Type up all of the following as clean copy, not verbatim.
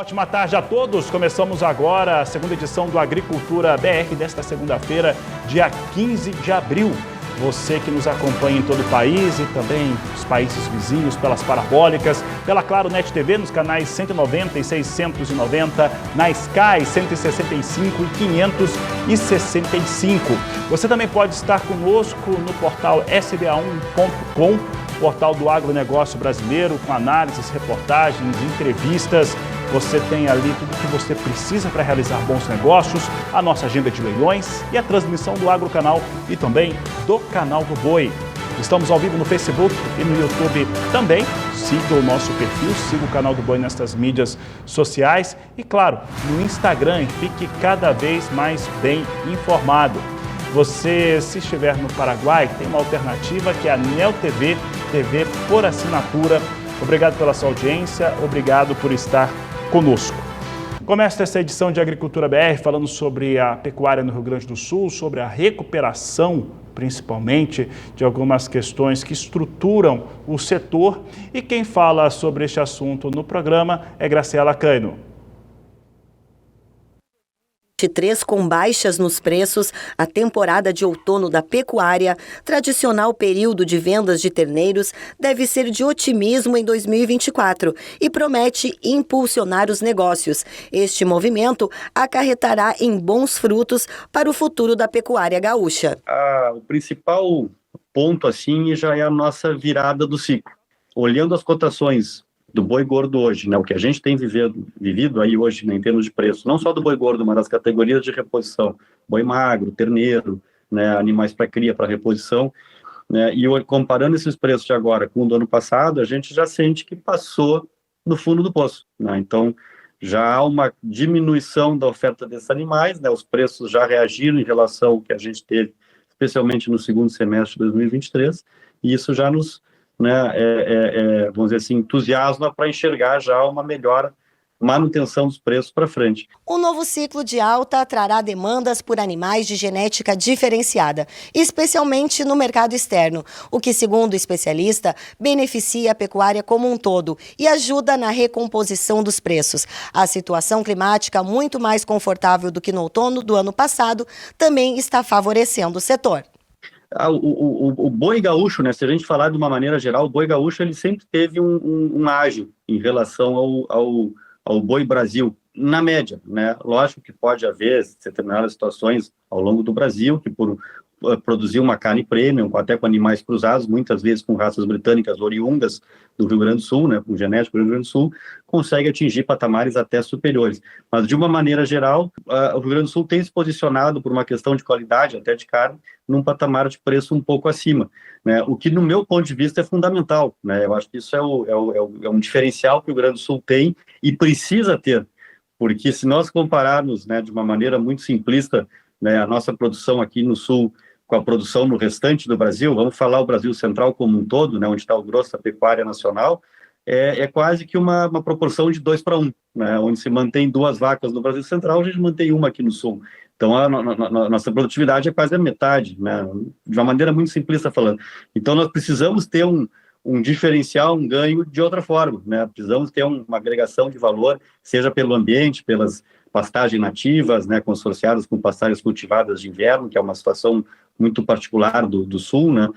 ótima tarde a todos. Começamos agora a segunda edição do Agricultura BR desta segunda-feira, dia 15 de abril. Você que nos acompanha em todo o país e também os países vizinhos pelas parabólicas, pela Claro Net TV nos canais 190 e 690, na Sky 165 e 565. Você também pode estar conosco no portal sba1.com, portal do agronegócio brasileiro, com análises, reportagens, entrevistas. Você tem ali tudo o que você precisa para realizar bons negócios, a nossa agenda de leilões e a transmissão do Agrocanal e também do Canal do Boi. Estamos ao vivo no Facebook e no YouTube também. Siga o nosso perfil, siga o Canal do Boi nestas mídias sociais e, claro, no Instagram, fique cada vez mais bem informado. Você, se estiver no Paraguai, tem uma alternativa que é a Neo TV, TV por assinatura. Obrigado pela sua audiência, obrigado por estar conosco. Começa essa edição de Agricultura BR falando sobre a pecuária no Rio Grande do Sul, sobre a recuperação, principalmente, de algumas questões que estruturam o setor. E quem fala sobre este assunto no programa é Graciela Caino. Com baixas nos preços, a temporada de outono da pecuária, tradicional período de vendas de terneiros, deve ser de otimismo em 2024 e promete impulsionar os negócios. Este movimento acarretará em bons frutos para o futuro da pecuária gaúcha. O principal ponto assim já é a nossa virada do ciclo. Olhando as cotações do boi gordo hoje, né, o que a gente tem vivido aí hoje, né, em termos de preço, não só do boi gordo, mas das categorias de reposição, boi magro, terneiro, né, animais para cria, para reposição, né, e comparando esses preços de agora com o do ano passado, a gente já sente que passou no fundo do poço, né, então já há uma diminuição da oferta desses animais, né, os preços já reagiram em relação ao que a gente teve, especialmente no segundo semestre de 2023, e isso já nos vamos dizer assim, entusiasma para enxergar já uma melhor manutenção dos preços para frente. O novo ciclo de alta trará demandas por animais de genética diferenciada, especialmente no mercado externo, o que, segundo o especialista, beneficia a pecuária como um todo e ajuda na recomposição dos preços. A situação climática, muito mais confortável do que no outono do ano passado, também está favorecendo o setor. O boi gaúcho, né, se a gente falar de uma maneira geral, o boi gaúcho ele sempre teve um ágio em relação ao boi Brasil, na média, né? Lógico que pode haver determinadas situações ao longo do Brasil que por produzir uma carne premium, até com animais cruzados, muitas vezes com raças britânicas oriundas do Rio Grande do Sul, né, com genético do Rio Grande do Sul, consegue atingir patamares até superiores. Mas, de uma maneira geral, o Rio Grande do Sul tem se posicionado por uma questão de qualidade, até de carne, num patamar de preço um pouco acima, né, o que, no meu ponto de vista, é fundamental, né, eu acho que isso é um diferencial que o Rio Grande do Sul tem e precisa ter, porque se nós compararmos, né, de uma maneira muito simplista, né, a nossa produção aqui no Sul com a produção no restante do Brasil, vamos falar o Brasil Central como um todo, né, onde está o grosso da pecuária nacional, é quase que uma proporção de 2-1, né, onde se mantém 2 vacas no Brasil Central, a gente mantém uma aqui no Sul. Então, a nossa produtividade é quase a metade, né, de uma maneira muito simplista falando. Então, nós precisamos ter um diferencial, um ganho de outra forma, né, precisamos ter uma agregação de valor, seja pelo ambiente, pelas pastagens nativas, né, consorciadas com pastagens cultivadas de inverno, que é uma situação muito particular do Sul, né,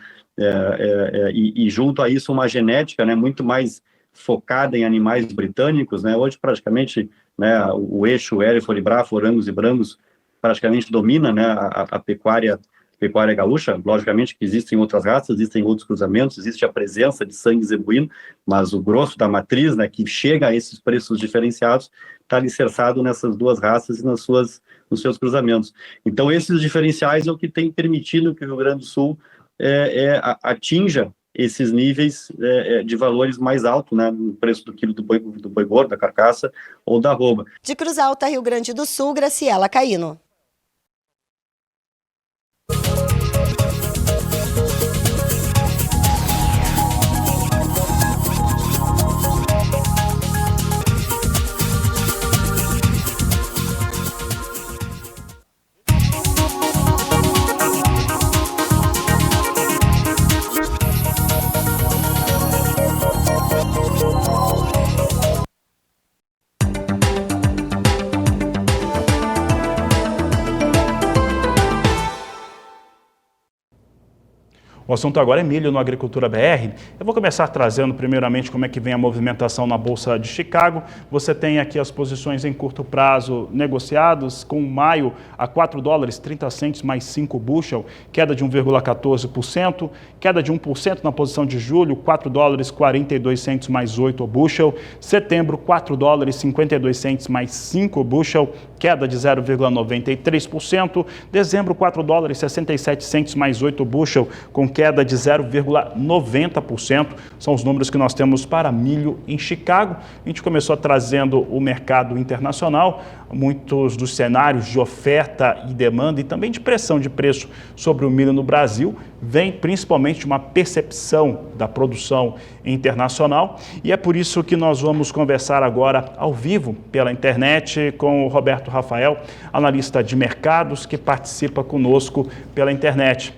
e junto a isso uma genética, né, muito mais focada em animais britânicos, né, hoje praticamente, né, o eixo Hereford, Braford, Angus e Brangus praticamente domina, né, a pecuária gaúcha. Logicamente que existem outras raças, existem outros cruzamentos, existe a presença de sangue zebuíno, mas o grosso da matriz, né, que chega a esses preços diferenciados, está alicerçado nessas 2 raças e nos seus cruzamentos. Então, esses diferenciais é o que tem permitido que o Rio Grande do Sul atinja esses níveis de valores mais altos, né, no preço do quilo do boi gordo, da carcaça ou da arroba. De Cruz Alta, Rio Grande do Sul, Graciela Caino. O assunto agora é milho no Agricultura BR. Eu vou começar trazendo primeiramente como é que vem a movimentação na Bolsa de Chicago. Você tem aqui as posições em curto prazo negociados, com maio a $4,30 mais 5 bushel, queda de 1,14%, queda de 1% na posição de julho, $4,42 mais 8 o bushel, setembro $4,52 mais 5 bushel, queda de 0,93%, dezembro $4,67 mais 8 bushel, com queda de 0,90%. São os números que nós temos para milho em Chicago. A gente começou trazendo o mercado internacional, muitos dos cenários de oferta e demanda e também de pressão de preço sobre o milho no Brasil vem principalmente de uma percepção da produção internacional, e é por isso que nós vamos conversar agora ao vivo pela internet com o Roberto Rafael, analista de mercados, que participa conosco pela internet.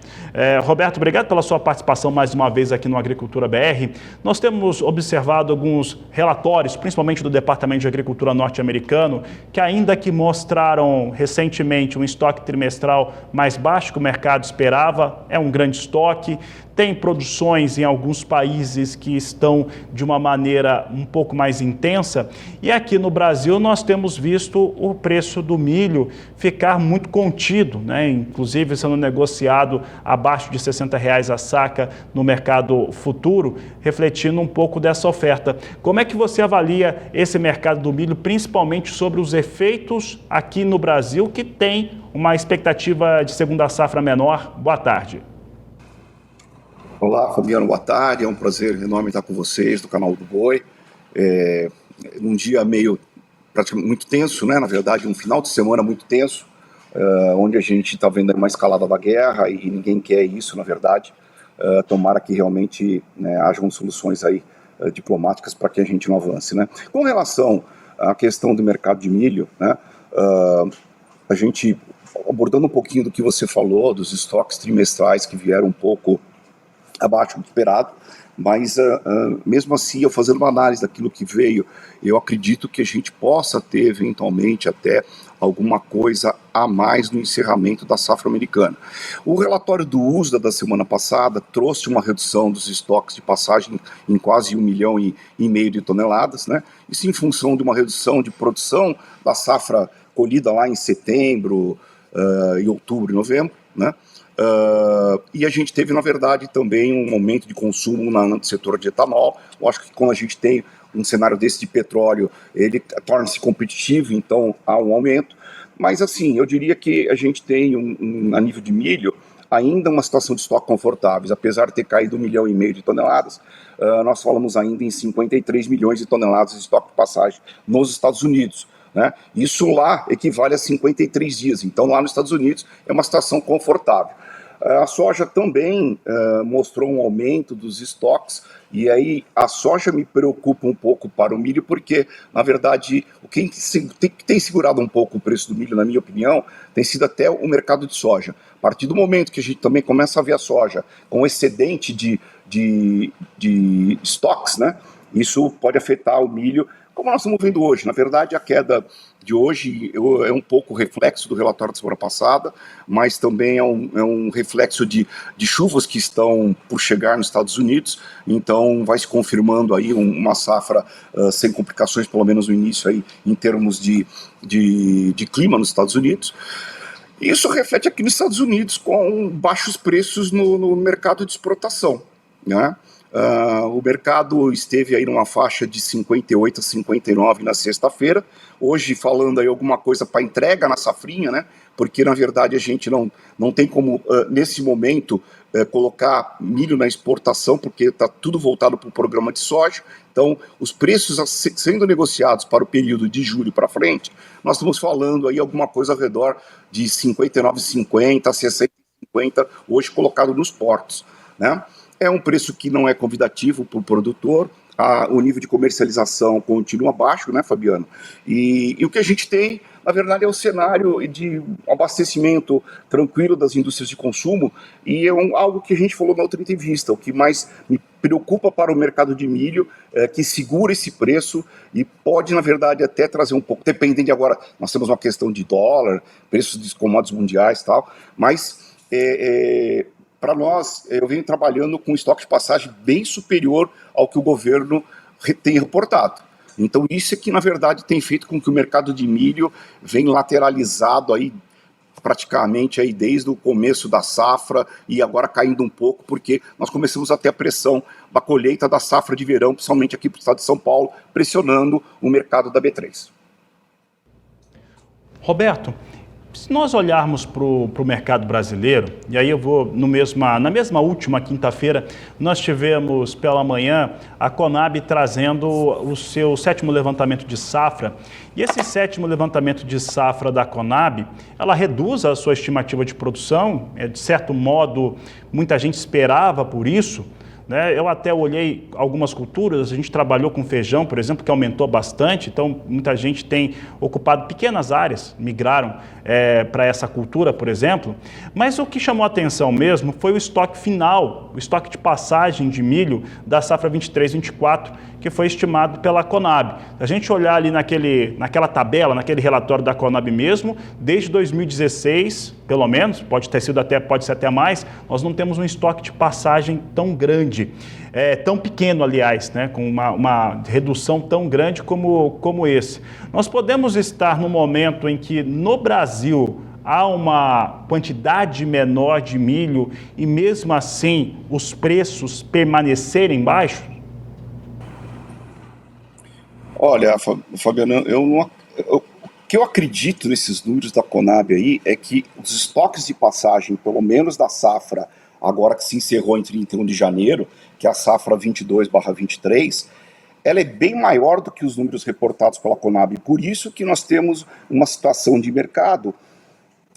Roberto, obrigado pela sua participação mais uma vez aqui no Agricultura BR. Nós temos observado alguns relatórios, principalmente do Departamento de Agricultura norte-americano, que ainda que mostraram recentemente um estoque trimestral mais baixo que o mercado esperava, é um grande estoque. Tem produções em alguns países que estão de uma maneira um pouco mais intensa, e aqui no Brasil nós temos visto o preço do milho ficar muito contido, né? Inclusive sendo negociado abaixo de R$60 a saca no mercado futuro, refletindo um pouco dessa oferta. Como é que você avalia esse mercado do milho, principalmente sobre os efeitos aqui no Brasil, que tem uma expectativa de segunda safra menor? Boa tarde. Olá, Fabiano, boa tarde. É um prazer enorme estar com vocês do canal do Boi. Num dia praticamente muito tenso, né? Na verdade, um final de semana muito tenso, onde a gente está vendo uma escalada da guerra e ninguém quer isso, na verdade. Tomara que realmente, né, hajam soluções aí diplomáticas para que a gente não avance, né? Com relação à questão do mercado de milho, né? A gente, abordando um pouquinho do que você falou, dos estoques trimestrais que vieram um pouco abaixo do esperado, mas mesmo assim, eu fazendo uma análise daquilo que veio, eu acredito que a gente possa ter eventualmente até alguma coisa a mais no encerramento da safra americana. O relatório do USDA da semana passada trouxe uma redução dos estoques de passagem em quase 1,5 milhão de toneladas, né? Isso em função de uma redução de produção da safra colhida lá em setembro, em outubro e novembro, né? E a gente teve, na verdade, também um aumento de consumo no setor de etanol. Eu acho que quando a gente tem um cenário desse de petróleo, ele torna-se competitivo, então há um aumento. Mas assim, eu diria que a gente tem, a nível de milho, ainda uma situação de estoque confortáveis. Apesar de ter caído 1,5 milhão de toneladas, nós falamos ainda em 53 milhões de toneladas de estoque de passagem nos Estados Unidos, né? Isso lá equivale a 53 dias, então lá nos Estados Unidos é uma situação confortável. A soja também mostrou um aumento dos estoques, e aí a soja me preocupa um pouco para o milho, porque, na verdade, o que tem segurado um pouco o preço do milho, na minha opinião, tem sido até o mercado de soja. A partir do momento que a gente também começa a ver a soja com excedente de estoques, né, isso pode afetar o milho, como nós estamos vendo hoje. Na verdade, a queda de hoje é um pouco reflexo do relatório da semana passada, mas também é um reflexo de chuvas que estão por chegar nos Estados Unidos, então vai se confirmando aí uma safra sem complicações, pelo menos no início, aí, em termos de clima nos Estados Unidos. Isso reflete aqui nos Estados Unidos com baixos preços no mercado de exportação, né? O mercado esteve aí numa faixa de 58 a 59 na sexta-feira, hoje falando aí alguma coisa para entrega na safrinha, né? Porque na verdade a gente não tem como nesse momento colocar milho na exportação, porque está tudo voltado para o programa de soja. Então os preços sendo negociados para o período de julho para frente, nós estamos falando aí alguma coisa ao redor de 59,50 a 60,50 hoje colocado nos portos, né? É um preço que não é convidativo para o produtor, o nível de comercialização continua baixo, né, Fabiano? E o que a gente tem, na verdade, é o cenário de abastecimento tranquilo das indústrias de consumo, e é algo que a gente falou na outra entrevista. O que mais me preocupa para o mercado de milho é que segura esse preço e pode, na verdade, até trazer um pouco, dependendo agora, nós temos uma questão de dólar, preços de commodities mundiais e tal, mas para nós, eu venho trabalhando com estoque de passagem bem superior ao que o governo tem reportado. Então, isso é que, na verdade, tem feito com que o mercado de milho venha lateralizado aí, praticamente aí desde o começo da safra e agora caindo um pouco, porque nós começamos a ter a pressão da colheita da safra de verão, principalmente aqui para o estado de São Paulo, pressionando o mercado da B3. Roberto, se nós olharmos para o mercado brasileiro, e aí eu vou na mesma última quinta-feira, nós tivemos pela manhã a Conab trazendo o seu 7º levantamento de safra, e esse 7º levantamento de safra da Conab, ela reduz a sua estimativa de produção, de certo modo, muita gente esperava por isso, né? Eu até olhei algumas culturas, a gente trabalhou com feijão, por exemplo, que aumentou bastante, então muita gente tem ocupado pequenas áreas, migraram para essa cultura, por exemplo, mas o que chamou a atenção mesmo foi o estoque final, o estoque de passagem de milho da safra 23-24, que foi estimado pela Conab. Se a gente olhar ali naquela tabela, naquele relatório da Conab mesmo, desde 2016, pelo menos, pode ser até mais, nós não temos um estoque de passagem tão grande, tão pequeno, aliás, né, com uma redução tão grande como esse. Nós podemos estar no momento em que, no Brasil, há uma quantidade menor de milho e, mesmo assim, os preços permanecerem baixos? Olha, Fabiano, o que eu acredito nesses números da Conab aí é que os estoques de passagem, pelo menos da safra, agora que se encerrou em 31 de janeiro, que é a safra 22/23, ela é bem maior do que os números reportados pela Conab. Por isso que nós temos uma situação de mercado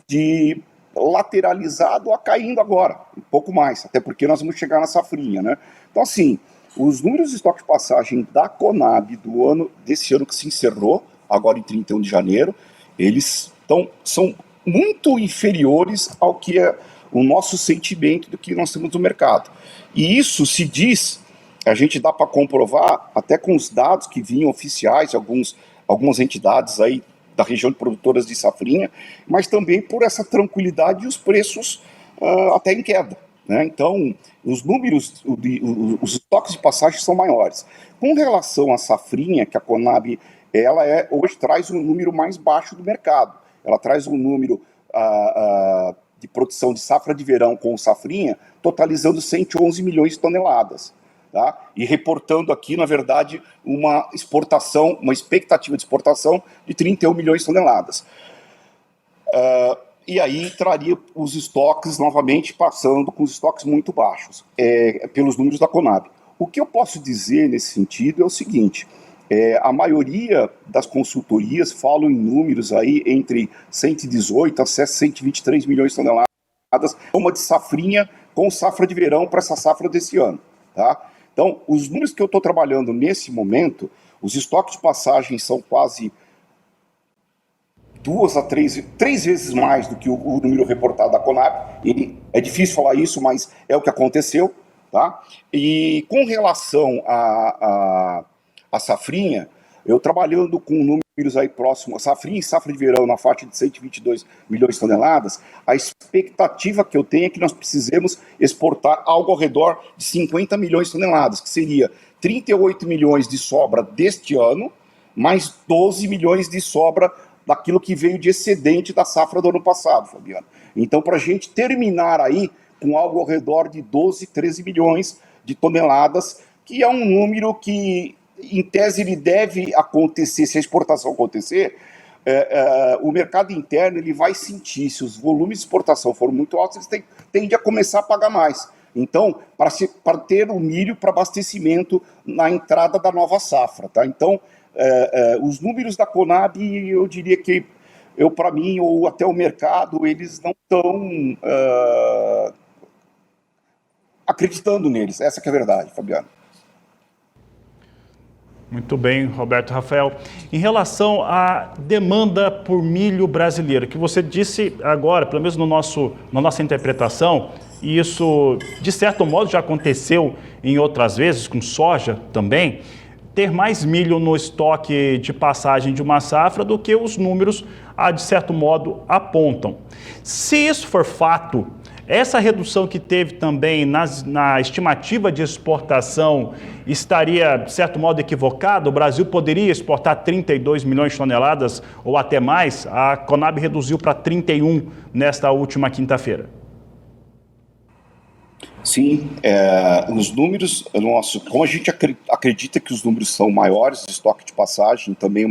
de lateralizado a caindo agora, um pouco mais, até porque nós vamos chegar na safrinha, né? Então, assim, os números de estoque de passagem da Conab desse ano que se encerrou, agora em 31 de janeiro, eles são muito inferiores ao que é o nosso sentimento do que nós temos no mercado. E isso se diz, a gente dá para comprovar até com os dados que vinham oficiais, algumas entidades aí da região de produtoras de safrinha, mas também por essa tranquilidade e os preços até em queda, né? Então, os números, os estoques de passagem são maiores. Com relação à safrinha, que a Conab hoje traz um número mais baixo do mercado. Ela traz um número de produção de safra de verão com safrinha, totalizando 111 milhões de toneladas. Tá? E reportando aqui, na verdade, uma expectativa de exportação de 31 milhões de toneladas. E aí traria os estoques, novamente, passando com os estoques muito baixos, pelos números da Conab. O que eu posso dizer nesse sentido é o seguinte: a maioria das consultorias falam em números aí entre 118 a 123 milhões de toneladas, uma de safrinha com safra de verão para essa safra desse ano. Tá? Então, os números que eu estou trabalhando nesse momento, os estoques de passagem são quase 2 a 3 vezes mais do que o número reportado da Conab. E é difícil falar isso, mas é o que aconteceu. Tá? E com relação a safrinha, eu trabalhando com números aí próximos, safrinha e safra de verão na faixa de 122 milhões de toneladas, a expectativa que eu tenho é que nós precisemos exportar algo ao redor de 50 milhões de toneladas, que seria 38 milhões de sobra deste ano, mais 12 milhões de sobra daquilo que veio de excedente da safra do ano passado, Fabiano. Então, para a gente terminar aí com algo ao redor de 12, 13 milhões de toneladas, que é um número que, em tese, ele deve acontecer, se a exportação acontecer, o mercado interno ele vai sentir, se os volumes de exportação forem muito altos, eles tendem a começar a pagar mais. Então, para ter o milho para abastecimento na entrada da nova safra. Tá? Então, os números da Conab, eu diria que, para mim, ou até o mercado, eles não estão acreditando neles. Essa que é a verdade, Fabiano. Muito bem, Roberto Rafael. Em relação à demanda por milho brasileiro, que você disse agora, pelo menos na nossa interpretação, e isso, de certo modo, já aconteceu em outras vezes, com soja também, ter mais milho no estoque de passagem de uma safra do que os números, de certo modo, apontam. Se isso for fato, Essa redução que teve também na estimativa de exportação estaria, de certo modo, equivocada? O Brasil poderia exportar 32 milhões de toneladas ou até mais? A Conab reduziu para 31 nesta última quinta-feira. Sim, os números, como a gente acredita que os números são maiores, de estoque de passagem, também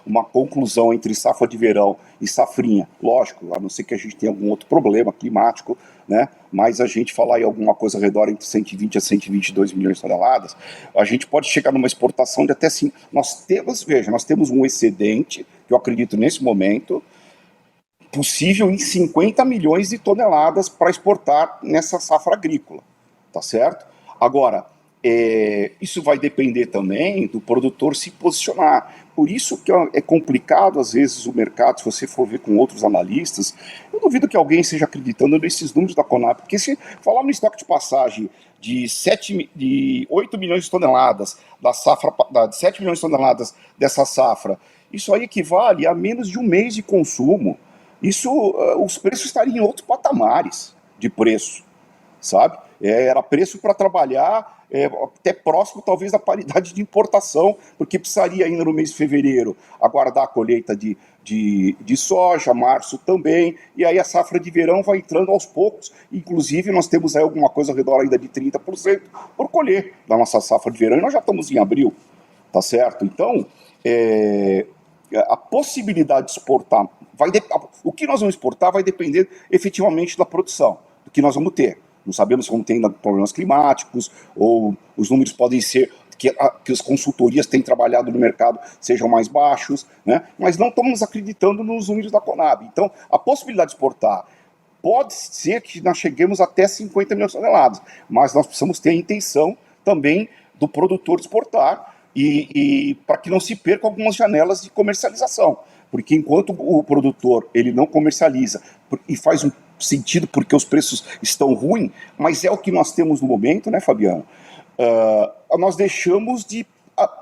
uma conclusão entre safra de verão e safrinha, lógico, a não ser que a gente tenha algum outro problema climático, né? Mas a gente falar em alguma coisa ao redor entre 120 a 122 milhões de toneladas, a gente pode chegar numa exportação de até sim. Nós temos um excedente, que eu acredito nesse momento, possível em 50 milhões de toneladas para exportar nessa safra agrícola, tá certo? Agora, isso vai depender também do produtor se posicionar. Por isso que é complicado, às vezes, o mercado, se você for ver com outros analistas, eu duvido que alguém esteja acreditando nesses números da Conab, porque se falar no estoque de passagem de 8 milhões de toneladas da safra, de 7 milhões de toneladas dessa safra, isso aí equivale a menos de um mês de consumo. Os preços estariam em outros patamares de preço, sabe? Era preço para trabalhar até próximo, talvez, da paridade de importação, porque precisaria ainda no mês de fevereiro aguardar a colheita de soja, março também, e aí a safra de verão vai entrando aos poucos. Inclusive, nós temos aí alguma coisa ao redor ainda de 30% por colher da nossa safra de verão, e nós já estamos em abril, tá certo? Então, a possibilidade de exportar, o que nós vamos exportar vai depender efetivamente da produção, do que nós vamos ter. Não sabemos como tem problemas climáticos, ou os números podem ser que as consultorias têm trabalhado no mercado sejam mais baixos, né? Mas não estamos acreditando nos números da Conab. Então, a possibilidade de exportar pode ser que nós cheguemos até 50 milhões de toneladas, mas nós precisamos ter a intenção também do produtor de exportar, e para que não se percam algumas janelas de comercialização, porque enquanto o produtor ele não comercializa e faz um sentido porque os preços estão ruins, mas é o que nós temos no momento, né, Fabiano? Nós deixamos de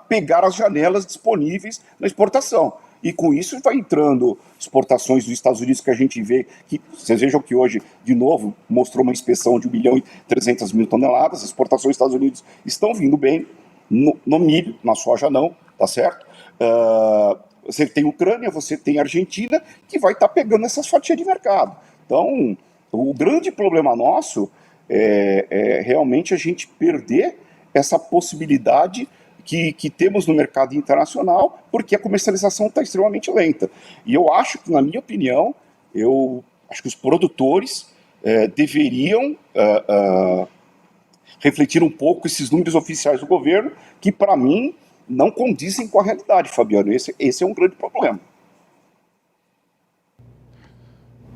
pegar as janelas disponíveis na exportação, e com isso vai entrando exportações dos Estados Unidos, que a gente vê, que vocês vejam que hoje, de novo, mostrou uma inspeção de 1.300.000 toneladas, as exportações dos Estados Unidos estão vindo bem, no milho, na soja não, tá certo? Você tem Ucrânia, você tem Argentina, que vai estar pegando essas fatias de mercado. Então, o grande problema nosso é realmente a gente perder essa possibilidade que temos no mercado internacional, porque a comercialização está extremamente lenta. E eu acho que, na minha opinião, acho que os produtores deveriam refletir um pouco esses números oficiais do governo, que, para mim, não condizem com a realidade, Fabiano. Esse é um grande problema.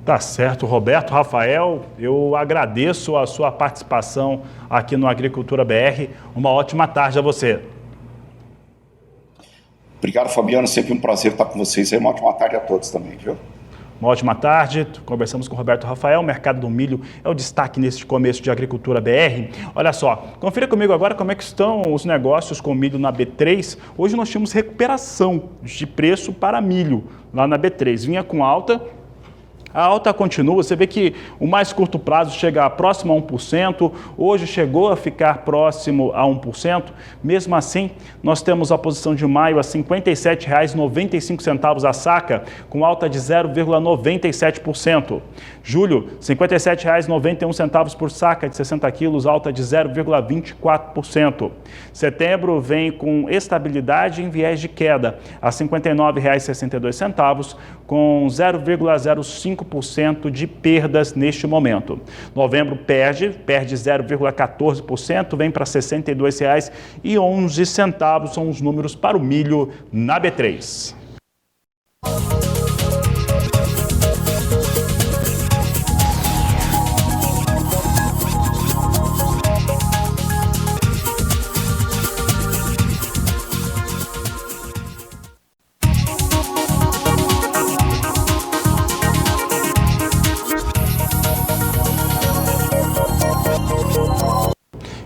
Tá certo, Roberto. Rafael, eu agradeço a sua participação aqui no Agricultura BR. Uma ótima tarde a você. Obrigado, Fabiano. Sempre um prazer estar com vocês. Uma ótima tarde a todos também, viu? Uma ótima tarde. Conversamos com o Roberto Rafael. O mercado do milho é o destaque neste começo de Agricultura BR. Olha só, confira comigo agora como é que estão os negócios com milho na B3. Hoje nós tínhamos recuperação de preço para milho lá na B3. Vinha com alta. A alta continua, você vê que o mais curto prazo chega próximo a 1%, hoje chegou a ficar próximo a 1%, mesmo assim nós temos a posição de maio a R$ 57,95 a saca, com alta de 0,97%. Julho, R$ 57,91 por saca de 60 quilos, alta de 0,24%. Setembro vem com estabilidade em viés de queda, a R$ 59,62, com 0,05% de perdas neste momento. Novembro perde 0,14%, vem para R$ 62,11, são os números para o milho na B3.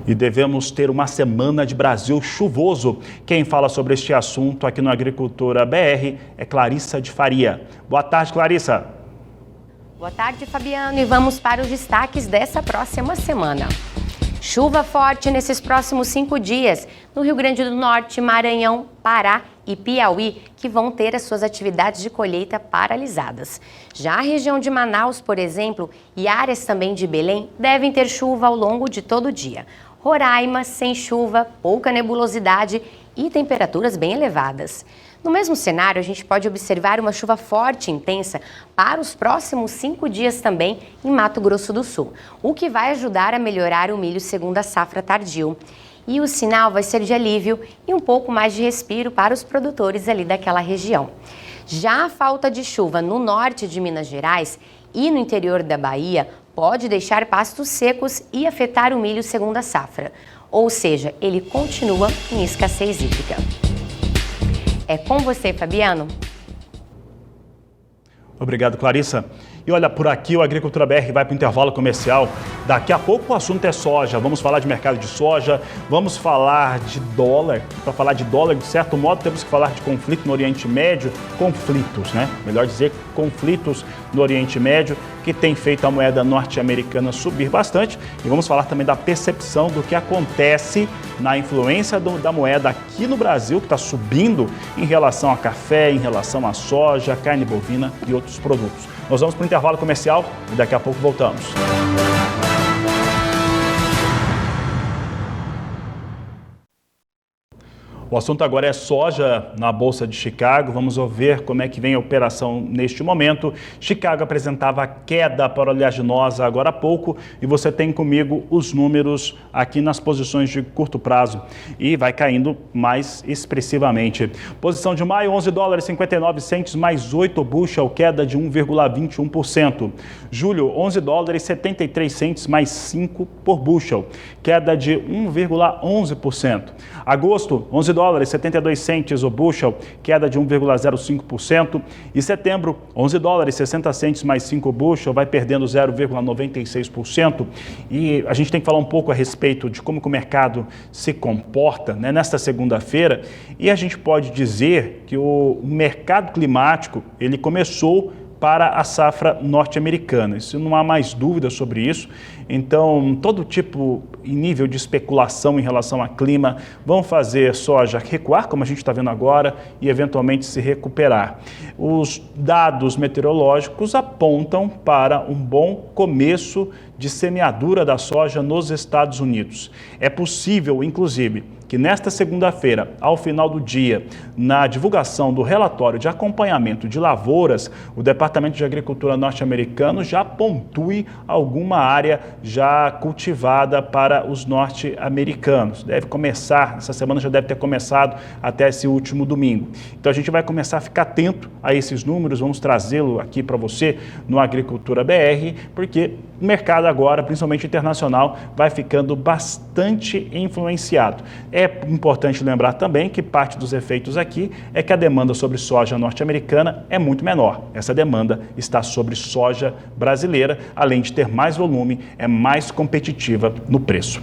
E devemos ter uma semana de Brasil chuvoso. Quem fala sobre este assunto aqui no Agricultura BR é Clarissa de Faria. Boa tarde, Clarissa. Boa tarde, Fabiano, e vamos para os destaques dessa próxima semana. Chuva forte nesses próximos 5 dias no Rio Grande do Norte, Maranhão, Pará e Piauí, que vão ter as suas atividades de colheita paralisadas. Já a região de Manaus, por exemplo, e áreas também de Belém, devem ter chuva ao longo de todo o dia. Roraima, sem chuva, pouca nebulosidade e temperaturas bem elevadas. No mesmo cenário, a gente pode observar uma chuva forte e intensa para os próximos 5 dias também em Mato Grosso do Sul, o que vai ajudar a melhorar o milho segunda safra tardio. E o sinal vai ser de alívio e um pouco mais de respiro para os produtores ali daquela região. Já a falta de chuva no norte de Minas Gerais e no interior da Bahia pode deixar pastos secos e afetar o milho segunda safra. Ou seja, ele continua em escassez hídrica. É com você, Fabiano. Obrigado, Clarissa. E olha, por aqui o Agricultura BR vai para o intervalo comercial. Daqui a pouco o assunto é soja. Vamos falar de mercado de soja, vamos falar de dólar. Para falar de dólar, de certo modo, temos que falar de conflito no Oriente Médio. Conflitos, né? Melhor dizer, conflitos no Oriente Médio, que tem feito a moeda norte-americana subir bastante. E vamos falar também da percepção do que acontece na influência da moeda aqui no Brasil, que está subindo em relação a café, em relação a soja, carne bovina e outros produtos. Nós vamos para o intervalo comercial e daqui a pouco voltamos. O assunto agora é soja na Bolsa de Chicago. Vamos ver como é que vem a operação neste momento. Chicago apresentava queda para a oleaginosa agora há pouco e você tem comigo os números aqui nas posições de curto prazo e vai caindo mais expressivamente. Posição de maio, 11 dólares 59 centes mais 8 bushel, queda de 1,21%. Julho, 11 dólares 73 centes mais 5 por bushel, queda de 1,11%. Agosto, 11 dólares 72 centes o bushel, queda de 1,05%. E setembro, 11 dólares 60 centes mais 5 bushel, vai perdendo 0,96%. E a gente tem que falar um pouco a respeito de como que o mercado se comporta, né, nesta segunda-feira. E a gente pode dizer que o mercado climático, ele começou para a safra norte-americana. Isso não há mais dúvida sobre isso. Então, todo tipo e nível de especulação em relação a clima vão fazer soja recuar, como a gente está vendo agora, e eventualmente se recuperar. Os dados meteorológicos apontam para um bom começo de semeadura da soja nos Estados Unidos. É possível, inclusive, que nesta segunda-feira, ao final do dia, na divulgação do relatório de acompanhamento de lavouras, o Departamento de Agricultura norte-americano já pontue alguma área já cultivada para os norte-americanos. Deve começar, essa semana já deve ter começado até esse último domingo. Então a gente vai começar a ficar atento a esses números, vamos trazê-lo aqui para você no Agricultura BR, porque o mercado agora, principalmente internacional, vai ficando bastante influenciado. É importante lembrar também que parte dos efeitos aqui é que a demanda sobre soja norte-americana é muito menor. Essa demanda está sobre soja brasileira, além de ter mais volume, é mais competitiva no preço.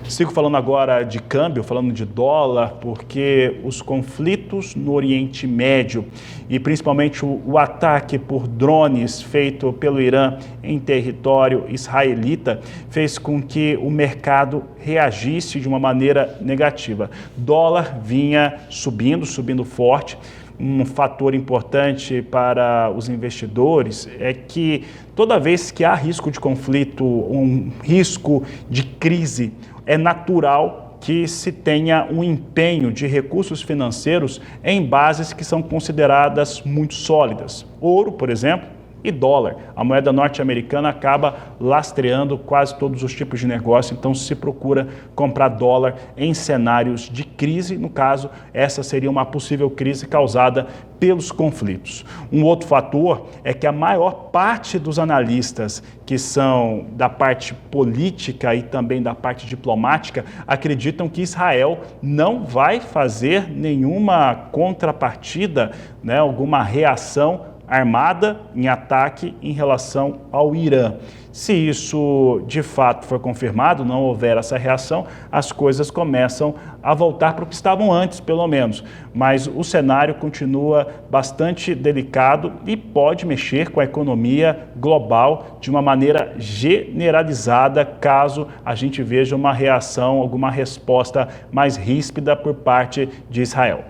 Sigo falando agora de câmbio, falando de dólar, porque os conflitos no Oriente Médio e principalmente o ataque por drones feito pelo Irã em território israelita fez com que o mercado reagisse de uma maneira negativa. Dólar vinha subindo forte. Um fator importante para os investidores é que toda vez que há risco de conflito, um risco de crise, é natural que se tenha um empenho de recursos financeiros em bases que são consideradas muito sólidas. Ouro, por exemplo, e dólar. A moeda norte-americana acaba lastreando quase todos os tipos de negócio, então se procura comprar dólar em cenários de crise. No caso, essa seria uma possível crise causada pelos conflitos. Um outro fator é que a maior parte dos analistas que são da parte política e também da parte diplomática acreditam que Israel não vai fazer nenhuma contrapartida, né, alguma reação armada em ataque em relação ao Irã. Se isso de fato for confirmado, não houver essa reação, as coisas começam a voltar para o que estavam antes, pelo menos. Mas o cenário continua bastante delicado e pode mexer com a economia global de uma maneira generalizada, caso a gente veja uma reação, alguma resposta mais ríspida por parte de Israel.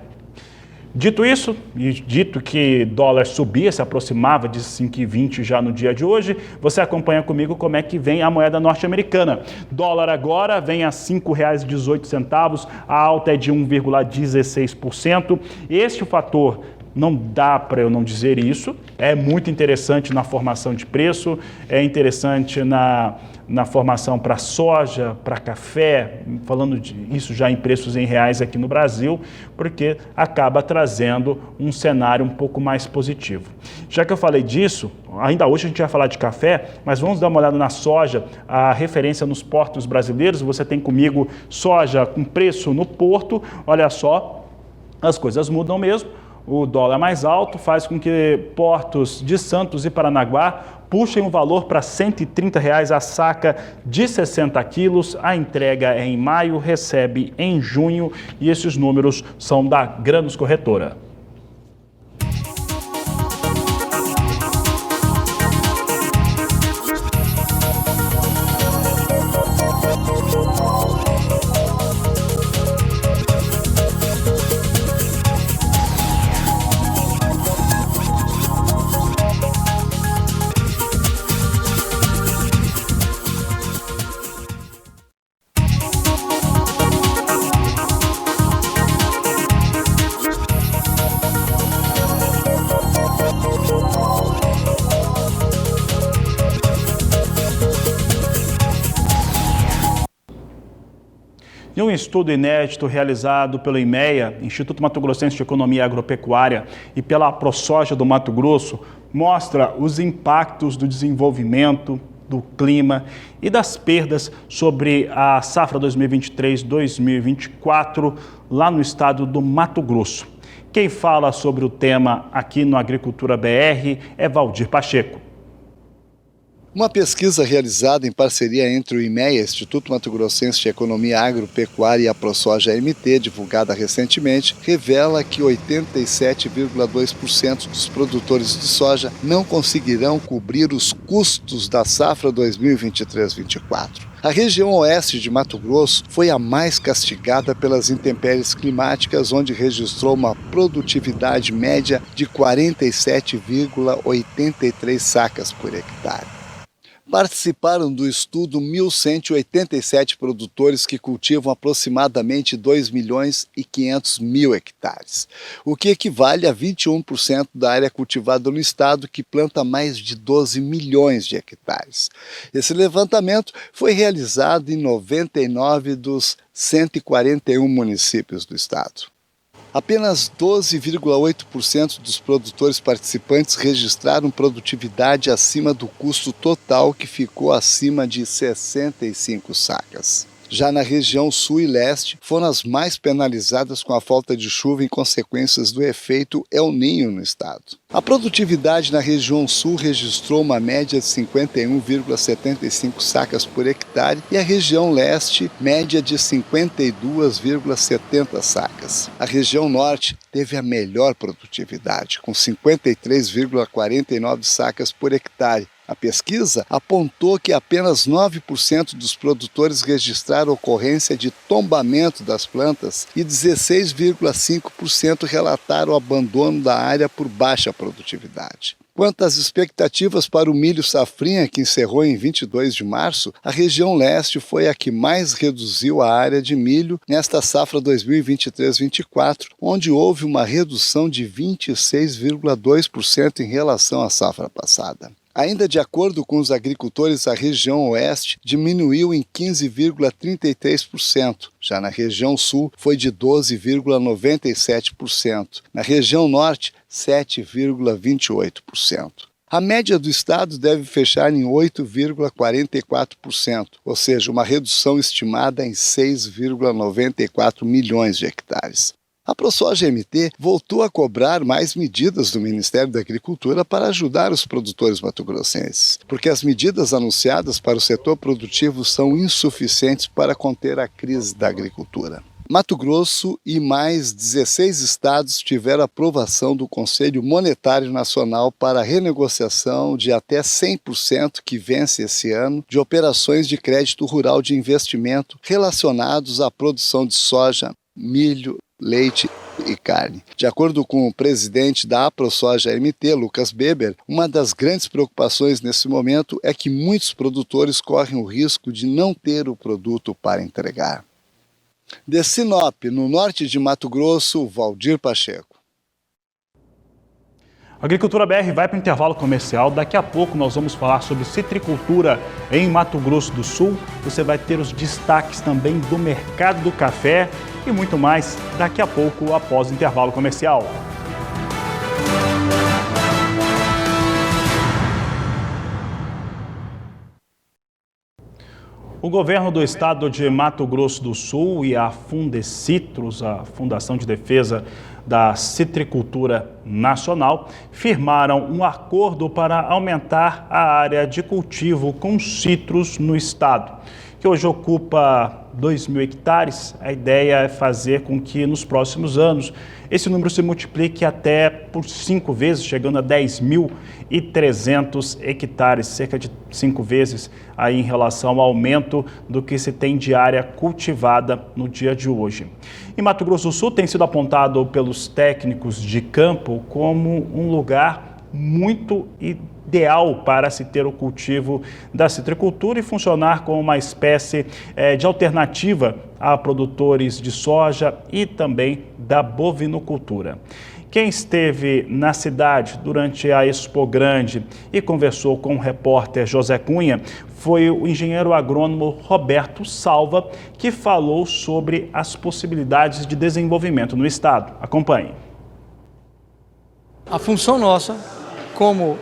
Dito isso, e dito que dólar subia, se aproximava de 5,20 já no dia de hoje, você acompanha comigo como é que vem a moeda norte-americana. Dólar agora vem a R$ 5,18, a alta é de 1,16%. Este fator não dá para eu não dizer isso, é muito interessante na formação de preço, é interessante na formação para soja, para café, falando isso já em preços em reais aqui no Brasil, porque acaba trazendo um cenário um pouco mais positivo. Já que eu falei disso, ainda hoje a gente vai falar de café, mas vamos dar uma olhada na soja, a referência nos portos brasileiros. Você tem comigo soja com preço no porto, olha só, as coisas mudam mesmo. O dólar mais alto faz com que portos de Santos e Paranaguá puxem o valor para R$ 130 a saca de 60 quilos. A entrega é em maio, recebe em junho e esses números são da Grãos Corretora. Em um estudo inédito realizado pelo IMEA, Instituto Mato Grossense de Economia Agropecuária, e pela ProSoja do Mato Grosso, mostra os impactos do desenvolvimento, do clima e das perdas sobre a safra 2023-2024 lá no estado do Mato Grosso. Quem fala sobre o tema aqui no Agricultura BR é Valdir Pacheco. Uma pesquisa realizada em parceria entre o IMEA, Instituto Mato Grossense de Economia Agropecuária, e a ProSoja MT, divulgada recentemente, revela que 87,2% dos produtores de soja não conseguirão cobrir os custos da safra 2023-24. A região oeste de Mato Grosso foi a mais castigada pelas intempéries climáticas, onde registrou uma produtividade média de 47,83 sacas por hectare. Participaram do estudo 1.187 produtores que cultivam aproximadamente 2.500.000 hectares, o que equivale a 21% da área cultivada no estado, que planta mais de 12 milhões de hectares. Esse levantamento foi realizado em 99 dos 141 municípios do estado. Apenas 12,8% dos produtores participantes registraram produtividade acima do custo total, que ficou acima de 65 sacas. Já na região sul e leste, foram as mais penalizadas com a falta de chuva em consequências do efeito El Niño no estado. A produtividade na região sul registrou uma média de 51,75 sacas por hectare e a região leste, média de 52,70 sacas. A região norte teve a melhor produtividade, com 53,49 sacas por hectare. A pesquisa apontou que apenas 9% dos produtores registraram ocorrência de tombamento das plantas e 16,5% relataram o abandono da área por baixa produtividade. Quanto às expectativas para o milho safrinha, que encerrou em 22 de março, a região leste foi a que mais reduziu a área de milho nesta safra 2023-24, onde houve uma redução de 26,2% em relação à safra passada. Ainda de acordo com os agricultores, a região oeste diminuiu em 15,33%. Já na região sul foi de 12,97%. Na região norte, 7,28%. A média do estado deve fechar em 8,44%, ou seja, uma redução estimada em 6,94 milhões de hectares. A ProSoja MT voltou a cobrar mais medidas do Ministério da Agricultura para ajudar os produtores mato-grossenses, porque as medidas anunciadas para o setor produtivo são insuficientes para conter a crise da agricultura. Mato Grosso e mais 16 estados tiveram aprovação do Conselho Monetário Nacional para a renegociação de até 100% que vence esse ano de operações de crédito rural de investimento relacionados à produção de soja, milho, leite e carne. De acordo com o presidente da ProSoja MT, Lucas Beber, uma das grandes preocupações nesse momento é que muitos produtores correm o risco de não ter o produto para entregar. De Sinop, no norte de Mato Grosso, Valdir Pacheco. Agricultura BR vai para o intervalo comercial. Daqui a pouco nós vamos falar sobre citricultura em Mato Grosso do Sul. Você vai ter os destaques também do mercado do café e muito mais daqui a pouco após o intervalo comercial. O governo do estado de Mato Grosso do Sul e a Fundecitrus, a Fundação de Defesa da Citricultura Nacional, firmaram um acordo para aumentar a área de cultivo com citros no estado, que hoje ocupa 2.000 hectares. A ideia é fazer com que nos próximos anos esse número se multiplique até por 5 vezes, chegando a 10.300 hectares, cerca de 5 vezes aí em relação ao aumento do que se tem de área cultivada no dia de hoje. E Mato Grosso do Sul tem sido apontado pelos técnicos de campo como um lugar muito ideal para se ter o cultivo da citricultura e funcionar como uma espécie de alternativa a produtores de soja e também da bovinocultura. Quem esteve na cidade durante a Expo Grande e conversou com o repórter José Cunha foi o engenheiro agrônomo Roberto Salva, que falou sobre as possibilidades de desenvolvimento no estado. Acompanhe. A função nossa, como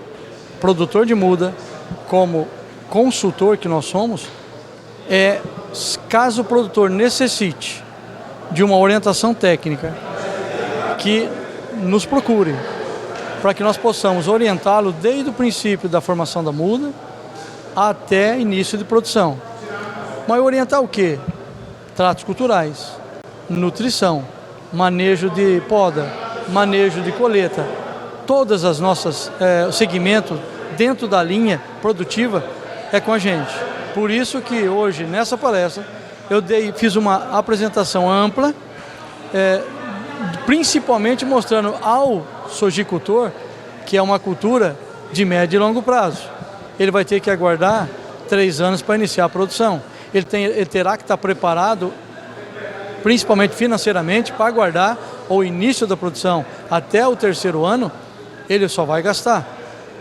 produtor de muda, como consultor que nós somos, é, caso o produtor necessite de uma orientação técnica, que nos procure, para que nós possamos orientá-lo desde o princípio da formação da muda até início de produção. Mas orientar o quê? Tratos culturais, nutrição, manejo de poda, manejo de colheita. Todas as nossas segmentos dentro da linha produtiva é com a gente. Por isso que hoje, nessa palestra, fiz uma apresentação ampla, principalmente mostrando ao sojicultor que é uma cultura de médio e longo prazo. Ele vai ter que aguardar 3 anos para iniciar a produção. Ele terá que estar preparado, principalmente financeiramente, para aguardar o início da produção. Até o 3º ano, ele só vai gastar.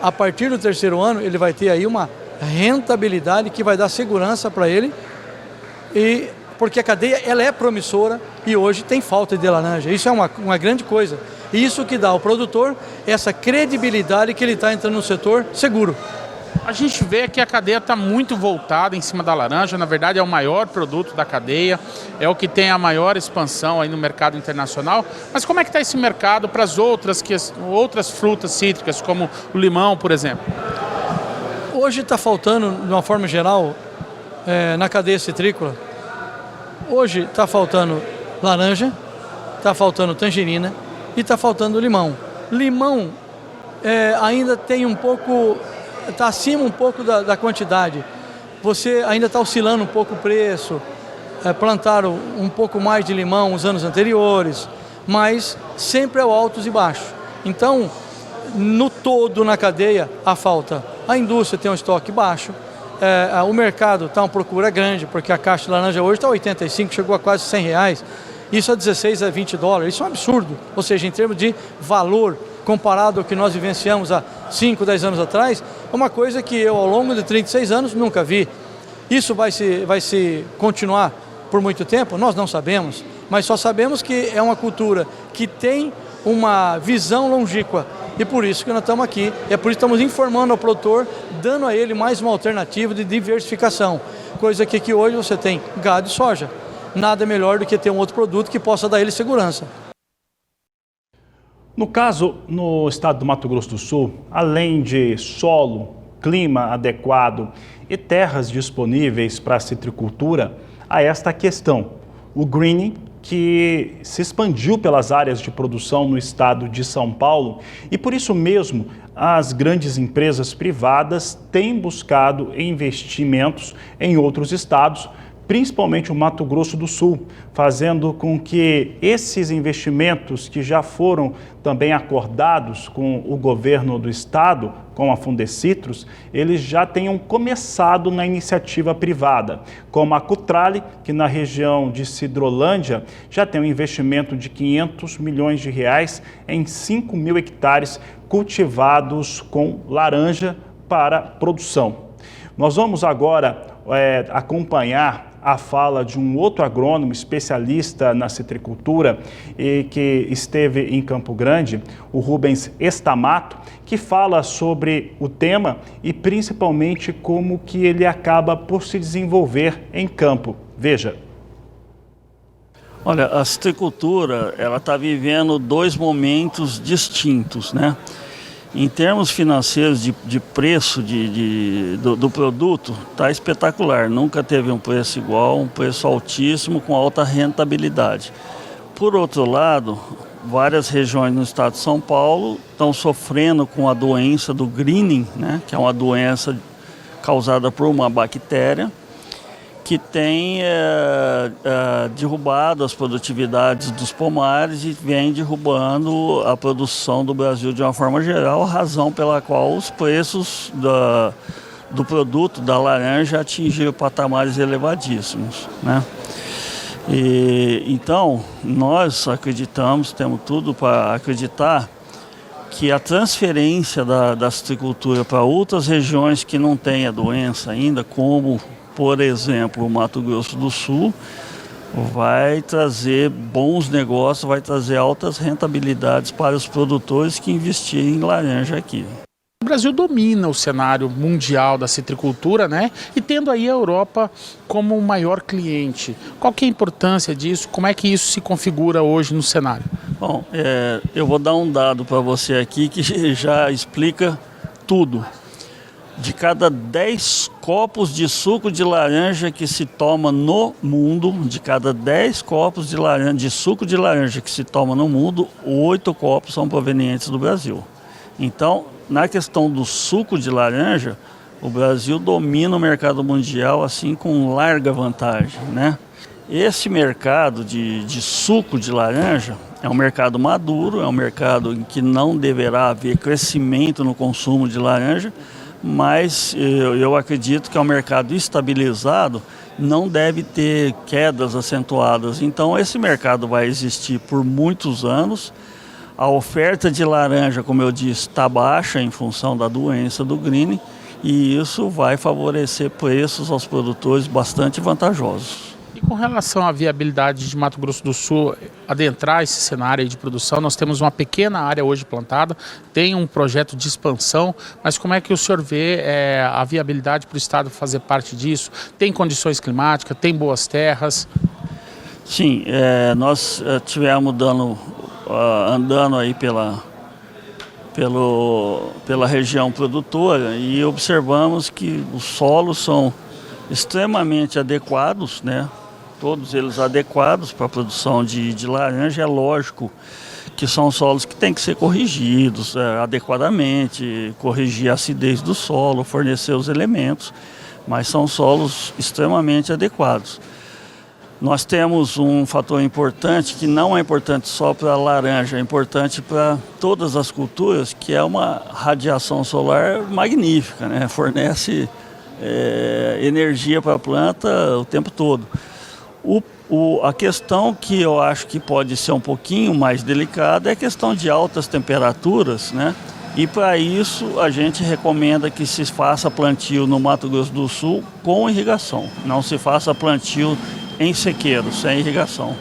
A partir do 3º ano, ele vai ter aí uma rentabilidade que vai dar segurança para ele, porque a cadeia ela é promissora e hoje tem falta de laranja. Isso é uma grande coisa. Isso que dá ao produtor essa credibilidade que ele está entrando no setor seguro. A gente vê que a cadeia está muito voltada em cima da laranja, na verdade é o maior produto da cadeia, é o que tem a maior expansão aí no mercado internacional, mas como é que está esse mercado para as outras frutas cítricas, como o limão, por exemplo? Hoje está faltando, de uma forma geral, na cadeia citrícola, hoje está faltando laranja, está faltando tangerina e está faltando limão. Limão ainda tem um pouco... está acima um pouco da quantidade. Você ainda está oscilando um pouco o preço, plantaram um pouco mais de limão nos anos anteriores, mas sempre é altos e baixos. Então, no todo, na cadeia, há falta. A indústria tem um estoque baixo, o mercado está uma procura grande, porque a caixa de laranja hoje está 85, chegou a quase R$100, isso a 16 a 20 dólares, isso é um absurdo, ou seja, em termos de valor, comparado ao que nós vivenciamos há 5, 10 anos atrás, é uma coisa que eu, ao longo de 36 anos, nunca vi. Isso vai se continuar por muito tempo? Nós não sabemos, mas só sabemos que é uma cultura que tem uma visão longínqua e por isso que nós estamos aqui, é por isso que estamos informando ao produtor, dando a ele mais uma alternativa de diversificação, coisa que hoje você tem gado e soja. Nada melhor do que ter um outro produto que possa dar a ele segurança. No caso, no estado do Mato Grosso do Sul, além de solo, clima adequado e terras disponíveis para a citricultura, há esta questão, o greening, que se expandiu pelas áreas de produção no estado de São Paulo e por isso mesmo as grandes empresas privadas têm buscado investimentos em outros estados, principalmente o Mato Grosso do Sul, fazendo com que esses investimentos que já foram também acordados com o governo do estado, com a Fundecitrus, eles já tenham começado na iniciativa privada, como a Cutrale, que na região de Sidrolândia já tem um investimento de 500 milhões de reais em 5 mil hectares cultivados com laranja para produção. Nós vamos agora acompanhar a fala de um outro agrônomo especialista na citricultura e que esteve em Campo Grande, o Rubens Estamato, que fala sobre o tema e principalmente como que ele acaba por se desenvolver em campo. Veja. Olha, a citricultura, ela está vivendo dois momentos distintos, né? Em termos financeiros de preço do produto, está espetacular. Nunca teve um preço igual, um preço altíssimo com alta rentabilidade. Por outro lado, várias regiões no estado de São Paulo estão sofrendo com a doença do greening, né, que é uma doença causada por uma bactéria que tem derrubado as produtividades dos pomares e vem derrubando a produção do Brasil de uma forma geral, razão pela qual os preços do produto da laranja atingiram patamares elevadíssimos, né? Então, nós acreditamos, temos tudo para acreditar, que a transferência da citricultura para outras regiões que não têm a doença ainda, como por exemplo, o Mato Grosso do Sul, vai trazer bons negócios, vai trazer altas rentabilidades para os produtores que investirem em laranja aqui. O Brasil domina o cenário mundial da citricultura, né? E tendo aí a Europa como o maior cliente. Qual que é a importância disso? Como é que isso se configura hoje no cenário? Bom, eu vou dar um dado para você aqui que já explica tudo. De cada 10 copos de suco de laranja que se toma no mundo, de cada 10 copos de suco de laranja que se toma no mundo, 8 copos são provenientes do Brasil. Então, na questão do suco de laranja, o Brasil domina o mercado mundial assim com larga vantagem, né? Esse mercado de suco de laranja é um mercado maduro, é um mercado em que não deverá haver crescimento no consumo de laranja, mas eu acredito que é um mercado estabilizado, não deve ter quedas acentuadas. Então esse mercado vai existir por muitos anos. A oferta de laranja, como eu disse, está baixa em função da doença do greening e isso vai favorecer preços aos produtores bastante vantajosos. Com relação à viabilidade de Mato Grosso do Sul adentrar esse cenário de produção, nós temos uma pequena área hoje plantada, tem um projeto de expansão, mas como é que o senhor vê a viabilidade para o estado fazer parte disso? Tem condições climáticas, tem boas terras? Sim, nós tivemos andando aí pela região produtora e observamos que os solos são extremamente adequados, né? Todos eles adequados para a produção de laranja. É lógico que são solos que têm que ser corrigidos adequadamente, corrigir a acidez do solo, fornecer os elementos, mas são solos extremamente adequados. Nós temos um fator importante que não é importante só para a laranja, é importante para todas as culturas, que é uma radiação solar magnífica, né? Fornece energia para a planta o tempo todo. A questão que eu acho que pode ser um pouquinho mais delicada é a questão de altas temperaturas, né? E para isso a gente recomenda que se faça plantio no Mato Grosso do Sul com irrigação, não se faça plantio em sequeiro, sem irrigação.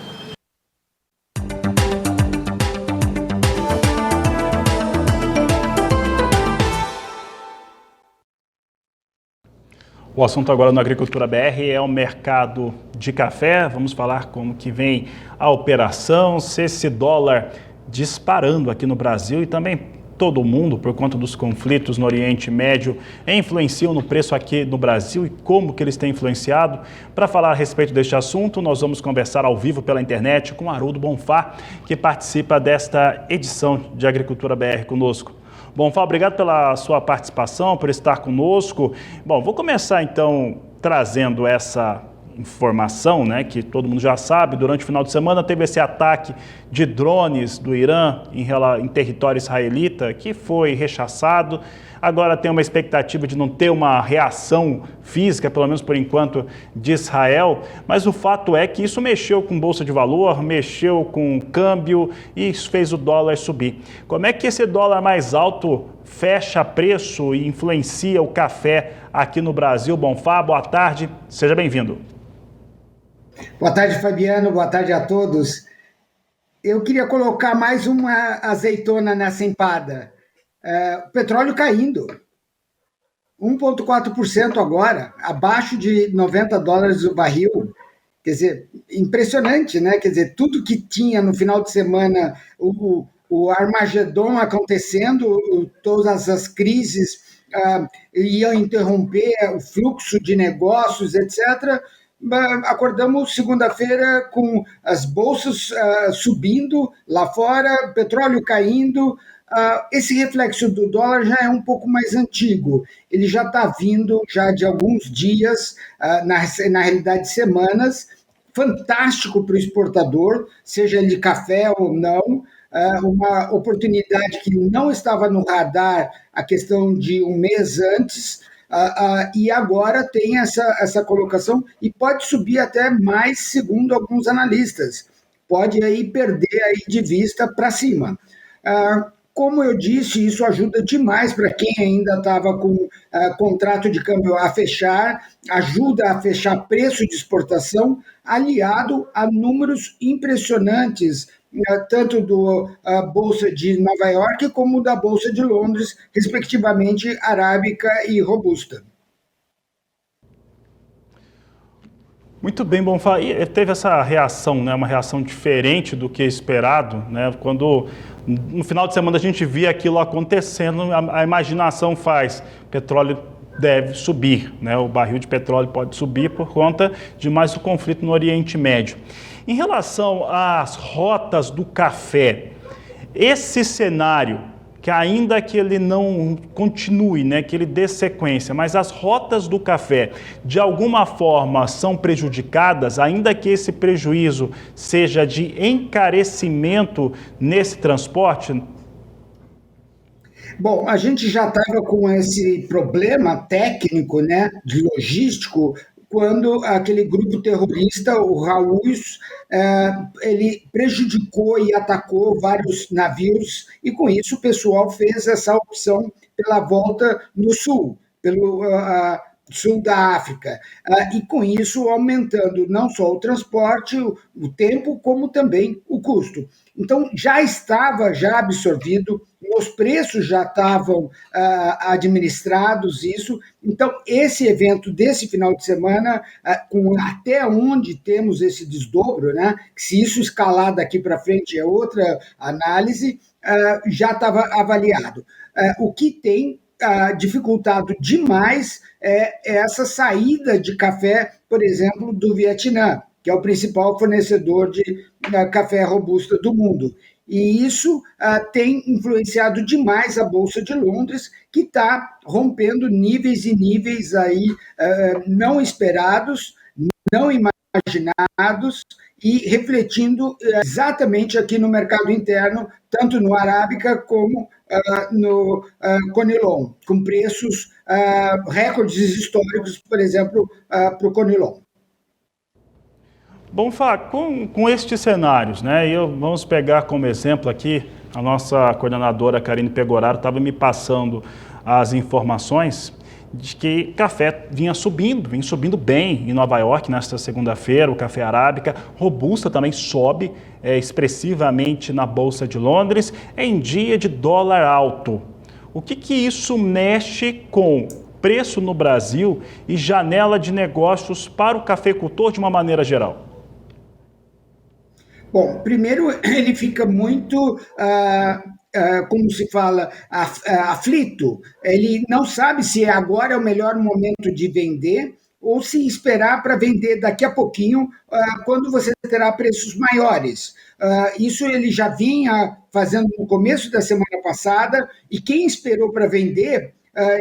O assunto agora no Agricultura BR é o mercado de café. Vamos falar como que vem a operação, se esse dólar disparando aqui no Brasil e também todo o mundo, por conta dos conflitos no Oriente Médio, influenciam no preço aqui no Brasil e como que eles têm influenciado. Para falar a respeito deste assunto, nós vamos conversar ao vivo pela internet com Haroldo Bonfá, que participa desta edição de Agricultura BR conosco. Bonfá, obrigado pela sua participação, por estar conosco. Bom, vou começar então trazendo essa informação, né, que todo mundo já sabe. Durante o final de semana teve esse ataque de drones do Irã em território israelita, que foi rechaçado. Agora tem uma expectativa de não ter uma reação física, pelo menos por enquanto, de Israel, mas o fato é que isso mexeu com bolsa de valor, mexeu com câmbio e isso fez o dólar subir. Como é que esse dólar mais alto fecha preço e influencia o café aqui no Brasil? Bonfá, boa tarde, seja bem-vindo. Boa tarde, Fabiano. Boa tarde a todos. Eu queria colocar mais uma azeitona nessa empada. O petróleo caindo. 1,4% agora, abaixo de $90 o barril. Quer dizer, impressionante, né? Quer dizer, tudo que tinha no final de semana, o Armagedon acontecendo, todas as crises iam interromper o fluxo de negócios, etc., acordamos segunda-feira com as bolsas subindo lá fora, petróleo caindo. Esse reflexo do dólar já é um pouco mais antigo. Ele já está vindo já de alguns dias, na realidade semanas. Fantástico para o exportador, seja ele café ou não. Uma oportunidade que não estava no radar a questão de um mês antes. E agora tem essa colocação e pode subir até mais, segundo alguns analistas. Pode aí perder aí de vista para cima. Como eu disse, isso ajuda demais para quem ainda estava com contrato de câmbio a fechar, ajuda a fechar preço de exportação, aliado a números impressionantes, tanto da Bolsa de Nova York como da Bolsa de Londres, respectivamente arábica e robusta. Muito bem, Bonfá. E teve essa reação, né, uma reação diferente do que esperado, né, quando no final de semana a gente via aquilo acontecendo, a imaginação faz, petróleo deve subir, né, o barril de petróleo pode subir por conta de mais o conflito no Oriente Médio. Em relação às rotas do café, esse cenário, que ainda que ele não continue, né, que ele dê sequência, mas as rotas do café, de alguma forma, são prejudicadas, ainda que esse prejuízo seja de encarecimento nesse transporte? Bom, a gente já estava com esse problema técnico, né, de logístico, quando aquele grupo terrorista, o Houthis, ele prejudicou e atacou vários navios, e com isso o pessoal fez essa opção pela volta no sul, pelo sul da África, e com isso aumentando não só o transporte, o tempo, como também o custo. Então já estava absorvido, os preços já estavam administrados isso. Então esse evento desse final de semana, com até onde temos esse desdobro, né, se isso escalar daqui para frente é outra análise, já estava avaliado. O que tem dificultado demais é essa saída de café, por exemplo, do Vietnã, que é o principal fornecedor de café robusta do mundo. E isso tem influenciado demais a Bolsa de Londres, que está rompendo níveis e níveis aí, não esperados, não imaginados, e refletindo exatamente aqui no mercado interno, tanto no Arábica como no Conilon, com preços recordes históricos, por exemplo, para o Conilon. Bonfá, com estes cenários, né, vamos pegar como exemplo aqui, a nossa coordenadora Karine Pegoraro estava me passando as informações de que café vinha subindo bem em Nova York nesta segunda-feira, o café arábica, robusta também sobe expressivamente na Bolsa de Londres, em dia de dólar alto. O que isso mexe com preço no Brasil e janela de negócios para o cafeicultor de uma maneira geral? Bom, primeiro ele fica muito, como se fala, aflito. Ele não sabe se agora é o melhor momento de vender ou se esperar para vender daqui a pouquinho, quando você terá preços maiores. Isso ele já vinha fazendo no começo da semana passada, e quem esperou para vender,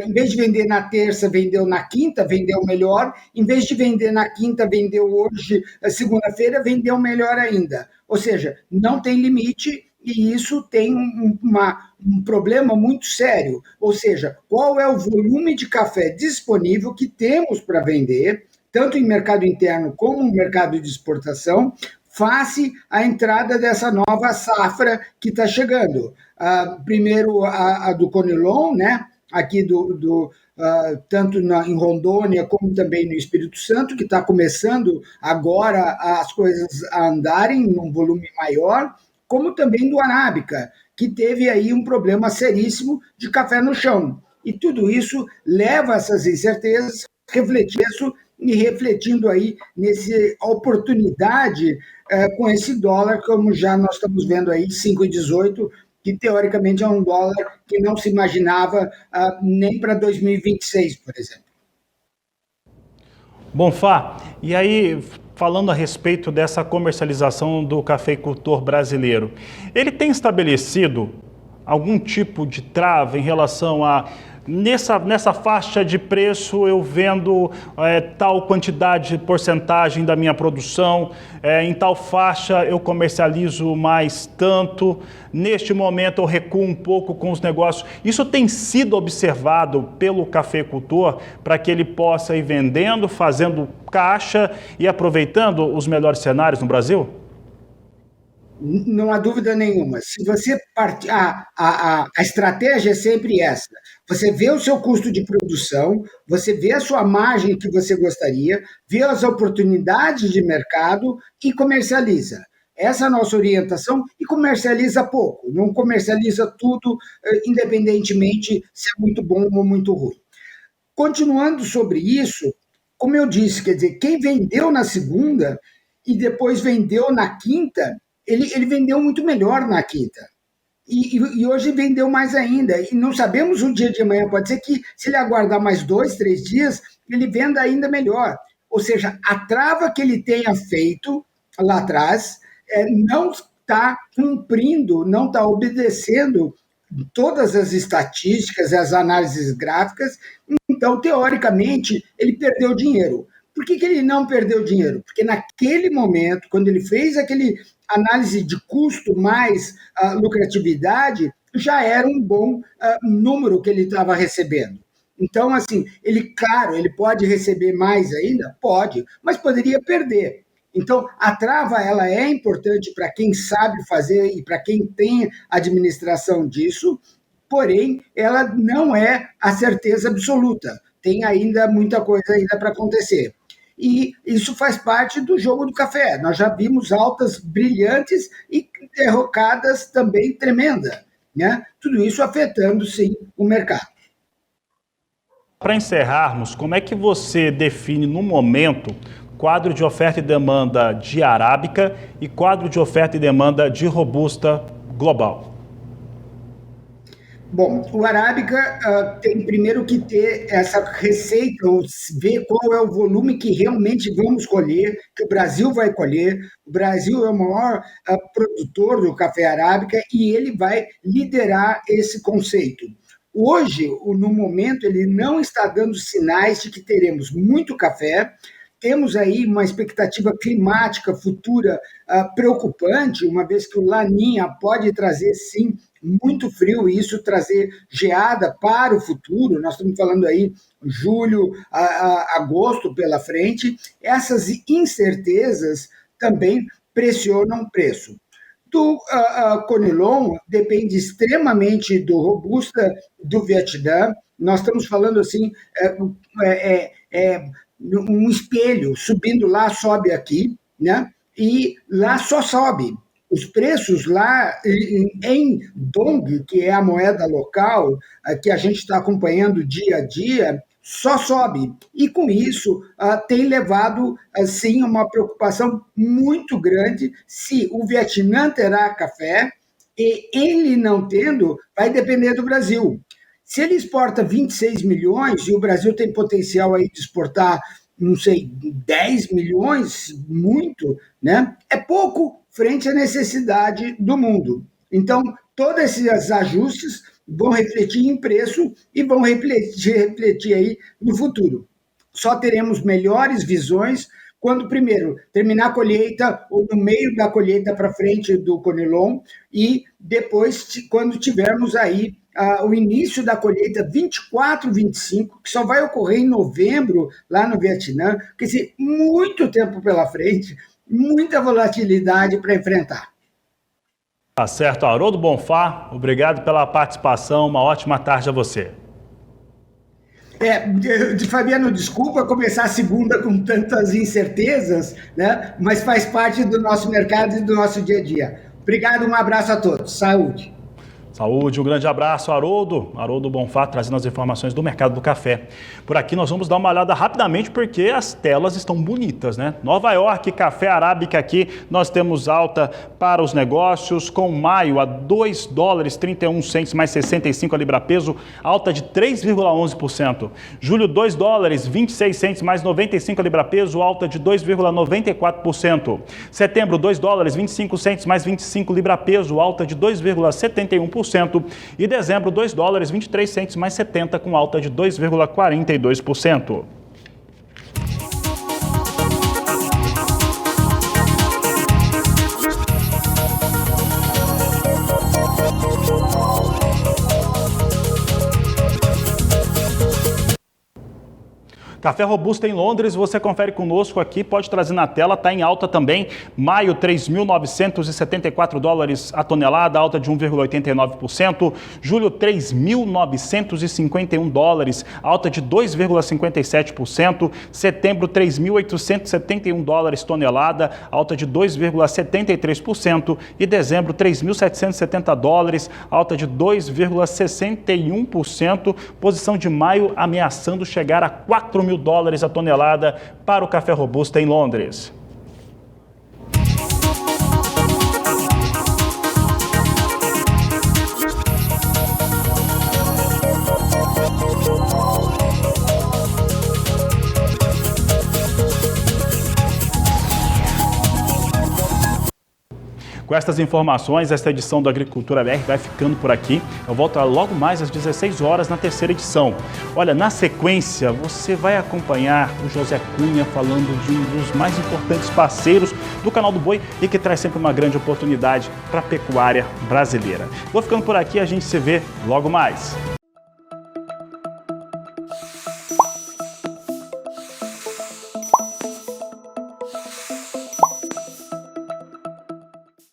em vez de vender na terça, vendeu na quinta, vendeu melhor. Em vez de vender na quinta, vendeu hoje, segunda-feira, vendeu melhor ainda. Ou seja, não tem limite, e isso tem um problema muito sério. Ou seja, qual é o volume de café disponível que temos para vender, tanto em mercado interno como no mercado de exportação, face à entrada dessa nova safra que está chegando. Primeiro, a do Conilon, né? Aqui tanto em Rondônia como também no Espírito Santo, que está começando agora as coisas a andarem num volume maior, como também do Arábica, que teve aí um problema seríssimo de café no chão. E tudo isso leva a essas incertezas, refletindo aí nessa oportunidade com esse dólar, como já nós estamos vendo aí, 5,18, que teoricamente é um dólar que não se imaginava nem para 2026, por exemplo. Bom, Fá, e aí, falando a respeito dessa comercialização do cafeicultor brasileiro, ele tem estabelecido algum tipo de trava em relação a nessa faixa de preço eu vendo tal quantidade, porcentagem da minha produção, em tal faixa eu comercializo mais tanto, neste momento eu recuo um pouco com os negócios. Isso tem sido observado pelo cafeicultor para que ele possa ir vendendo, fazendo caixa e aproveitando os melhores cenários no Brasil? Não há dúvida nenhuma. Se você a estratégia é sempre essa. Você vê o seu custo de produção, você vê a sua margem que você gostaria, vê as oportunidades de mercado e comercializa. Essa é a nossa orientação, e comercializa pouco. Não comercializa tudo, independentemente se é muito bom ou muito ruim. Continuando sobre isso, como eu disse, quer dizer, quem vendeu na segunda e depois vendeu na quinta, ele vendeu muito melhor na quinta. E hoje vendeu mais ainda. E não sabemos o dia de amanhã. Pode ser que, se ele aguardar mais 2, 3 dias, ele venda ainda melhor. Ou seja, a trava que ele tenha feito lá atrás não está cumprindo, não está obedecendo todas as estatísticas e as análises gráficas. Então, teoricamente, ele perdeu dinheiro. Por que ele não perdeu dinheiro? Porque naquele momento, quando ele fez aquele análise de custo mais lucratividade, já era um bom número que ele estava recebendo. Então, assim, claro, ele pode receber mais ainda? Pode, mas poderia perder. Então, a trava ela é importante para quem sabe fazer e para quem tem administração disso, porém, ela não é a certeza absoluta. Tem ainda muita coisa ainda para acontecer. E isso faz parte do jogo do café. Nós já vimos altas brilhantes e derrocadas também tremendas, né? Tudo isso afetando, sim, o mercado. Para encerrarmos, como é que você define no momento quadro de oferta e demanda de arábica e quadro de oferta e demanda de robusta global? Bom, o arábica tem primeiro que ter essa receita, ou ver qual é o volume que realmente vamos colher, que o Brasil vai colher. O Brasil é o maior produtor do café arábica e ele vai liderar esse conceito. Hoje, no momento, ele não está dando sinais de que teremos muito café. Temos aí uma expectativa climática futura preocupante, uma vez que o Laninha pode trazer, sim, muito frio, e isso trazer geada para o futuro. Nós estamos falando aí julho, agosto pela frente. Essas incertezas também pressionam o preço. Do Conilon depende extremamente do robusta do Vietnã. Nós estamos falando assim, um espelho, subindo lá, sobe aqui, né? E lá só sobe. Os preços lá em Dong, que é a moeda local, que a gente está acompanhando dia a dia, só sobe. E com isso tem levado, assim, uma preocupação muito grande se o Vietnã terá café, e ele não tendo, vai depender do Brasil. Se ele exporta 26 milhões e o Brasil tem potencial aí de exportar, não sei, 10 milhões, muito, né? É pouco frente à necessidade do mundo. Então, todos esses ajustes vão refletir em preço e vão refletir aí no futuro. Só teremos melhores visões quando, primeiro, terminar a colheita ou no meio da colheita para frente do Conilon e depois, quando tivermos aí o início da colheita 24, 25, que só vai ocorrer em novembro lá no Vietnã, quer dizer, muito tempo pela frente, muita volatilidade para enfrentar. Tá certo, Haroldo Bonfá, obrigado pela participação, uma ótima tarde a você. Fabiano, desculpa começar a segunda com tantas incertezas, né? Mas faz parte do nosso mercado e do nosso dia a dia. Obrigado, um abraço a todos. Saúde. Saúde, um grande abraço, Haroldo Bonfá, trazendo as informações do mercado do café. Por aqui nós vamos dar uma olhada rapidamente porque as telas estão bonitas, né? Nova York, café arábica aqui, nós temos alta para os negócios, com maio a $2,31 mais 65 a libra-peso, alta de 3,11%. Julho, $2,26 mais 95 a libra-peso, alta de 2,94%. Setembro, $2,25 mais 25 libra-peso, alta de 2,71%. E dezembro, $2,23 mais 70, com alta de 2,42%. Café Robusta em Londres, você confere conosco aqui, pode trazer na tela, está em alta também. Maio, $3.974 a tonelada, alta de 1,89%. Julho, $3.951, alta de 2,57%. Setembro, $3.871 tonelada, alta de 2,73%. E dezembro, $3.770, alta de 2,61%. Posição de maio ameaçando chegar a $4.000 a tonelada para o café Robusta em Londres. Com estas informações, esta edição do Agricultura BR vai ficando por aqui. Eu volto logo mais às 16 horas na terceira edição. Olha, na sequência, você vai acompanhar o José Cunha falando de um dos mais importantes parceiros do Canal do Boi e que traz sempre uma grande oportunidade para a pecuária brasileira. Vou ficando por aqui, a gente se vê logo mais.